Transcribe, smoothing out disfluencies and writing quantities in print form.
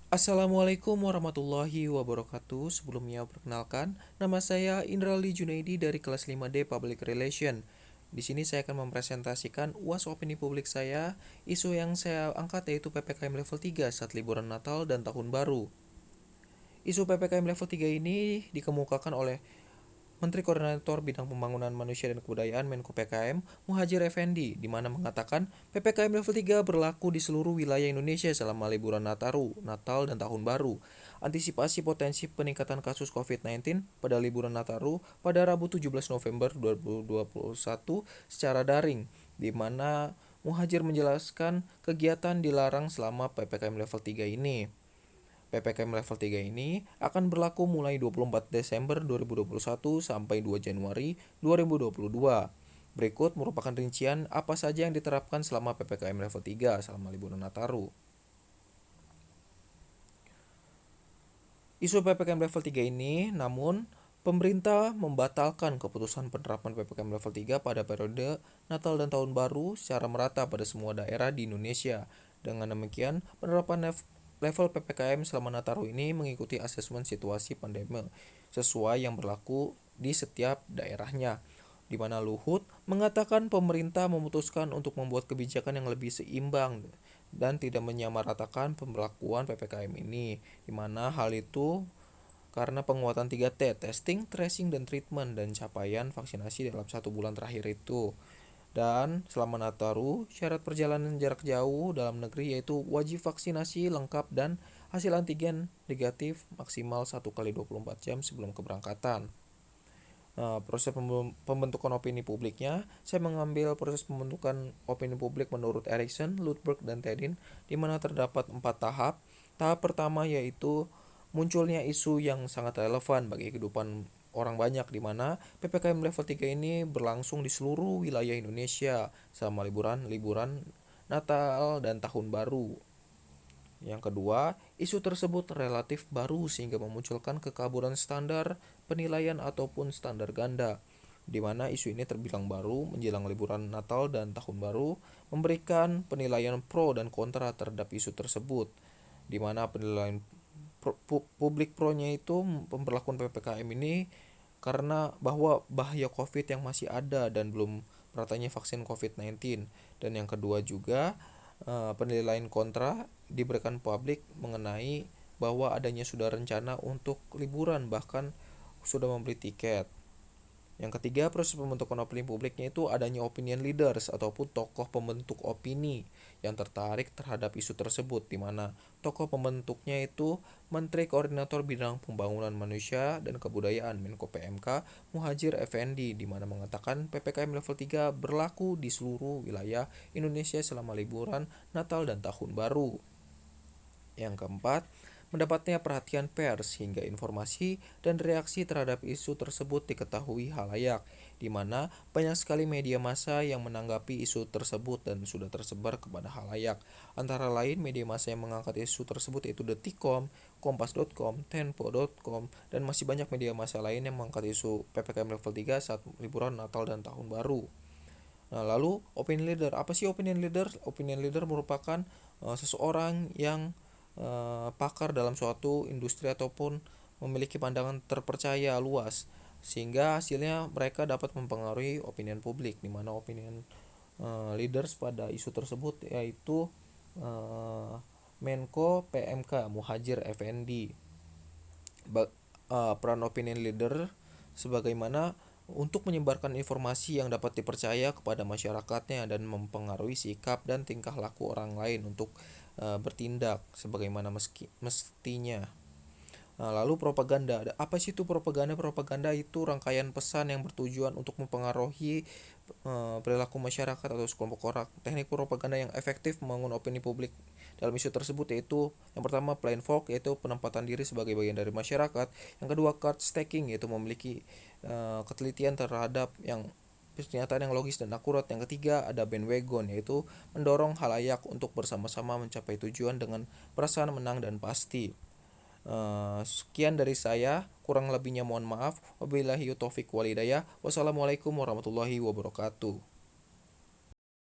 Assalamualaikum warahmatullahi wabarakatuh. Sebelumnya perkenalkan, nama saya Indrali Junaidi dari kelas 5D Public Relation. Di sini saya akan mempresentasikan UAS opini publik saya. Isu yang saya angkat yaitu PPKM level 3 saat liburan Natal dan Tahun Baru. Isu PPKM level 3 ini dikemukakan oleh Menteri Koordinator Bidang Pembangunan Manusia dan Kebudayaan Menko PKM Muhajir Effendi di mana mengatakan PPKM level 3 berlaku di seluruh wilayah Indonesia selama liburan Nataru, Natal dan Tahun Baru. Antisipasi potensi peningkatan kasus COVID-19 pada liburan Nataru pada Rabu 17 November 2021 secara daring di mana Muhajir menjelaskan kegiatan dilarang selama PPKM level 3 ini. PPKM level 3 ini akan berlaku mulai 24 Desember 2021 sampai 2 Januari 2022. Berikut merupakan rincian apa saja yang diterapkan selama PPKM level 3 selama liburan Nataru. Isu PPKM level 3 ini, namun pemerintah membatalkan keputusan penerapan PPKM level 3 pada periode Natal dan Tahun Baru secara merata pada semua daerah di Indonesia. Dengan demikian, penerapan level PPKM selama Nataru ini mengikuti asesmen situasi pandemi sesuai yang berlaku di setiap daerahnya, di mana Luhut mengatakan pemerintah memutuskan untuk membuat kebijakan yang lebih seimbang dan tidak menyamaratakan pemberlakuan PPKM ini, di mana hal itu karena penguatan 3T, testing, tracing, dan treatment, dan capaian vaksinasi dalam 1 bulan terakhir itu. Dan selama Nataru, syarat perjalanan jarak jauh dalam negeri yaitu wajib vaksinasi lengkap dan hasil antigen negatif maksimal 1 kali 24 jam sebelum keberangkatan. Proses pembentukan opini publiknya, saya mengambil proses pembentukan opini publik menurut Erikson, Lutberg, dan Tedin, di mana terdapat 4 tahap. Tahap pertama yaitu munculnya isu yang sangat relevan bagi kehidupan orang banyak, di mana PPKM level 3 ini berlangsung di seluruh wilayah Indonesia selama liburan Natal dan Tahun Baru. Yang kedua, isu tersebut relatif baru sehingga memunculkan kekaburan standar penilaian ataupun standar ganda, di mana isu ini terbilang baru menjelang liburan Natal dan Tahun Baru, memberikan penilaian pro dan kontra terhadap isu tersebut, di mana penilaian publik pro-nya itu pemberlakuan PPKM ini karena bahwa bahaya COVID yang masih ada dan belum meratanya vaksin COVID-19. Dan yang kedua juga, penilaian kontra diberikan publik mengenai bahwa adanya sudah rencana untuk liburan, bahkan sudah membeli tiket. Yang ketiga, proses pembentukan opini publiknya itu adanya opinion leaders ataupun tokoh pembentuk opini yang tertarik terhadap isu tersebut, di mana tokoh pembentuknya itu Menteri Koordinator Bidang Pembangunan Manusia dan Kebudayaan Menko PMK Muhajir Effendi, di mana mengatakan PPKM level 3 berlaku di seluruh wilayah Indonesia selama liburan Natal dan Tahun Baru. Yang keempat, mendapatnya perhatian pers hingga informasi dan reaksi terhadap isu tersebut diketahui halayak, di mana banyak sekali media massa yang menanggapi isu tersebut dan sudah tersebar kepada halayak. Antara lain media massa yang mengangkat isu tersebut yaitu Detikcom, Kompas.com, Tempo.com, dan masih banyak media massa lain yang mengangkat isu PPKM level 3 saat liburan Natal dan Tahun Baru. Nah, lalu opinion leader. Apa sih opinion leader? Opinion leader merupakan seseorang yang pakar dalam suatu industri ataupun memiliki pandangan terpercaya luas sehingga hasilnya mereka dapat mempengaruhi opinion publik, di mana opinion leaders pada isu tersebut yaitu Menko PMK Muhajir Effendi. Peran opinion leader sebagaimana untuk menyebarkan informasi yang dapat dipercaya kepada masyarakatnya dan mempengaruhi sikap dan tingkah laku orang lain untuk bertindak sebagaimana mestinya. Nah, lalu propaganda. Apa sih itu propaganda? Propaganda itu rangkaian pesan yang bertujuan untuk mempengaruhi perilaku masyarakat atau sekelompok orang. Teknik propaganda yang efektif membangun opini publik dalam isu tersebut yaitu yang pertama plain folk, yaitu penempatan diri sebagai bagian dari masyarakat. Yang kedua card stacking, yaitu memiliki ketelitian terhadap yang pernyataan yang logis dan akurat. Yang ketiga ada bandwagon, yaitu mendorong halayak untuk bersama-sama mencapai tujuan dengan perasaan menang dan pasti. Sekian dari saya, kurang lebihnya mohon maaf. Wabillahi taufik walhidayah. Wassalamualaikum warahmatullahi wabarakatuh.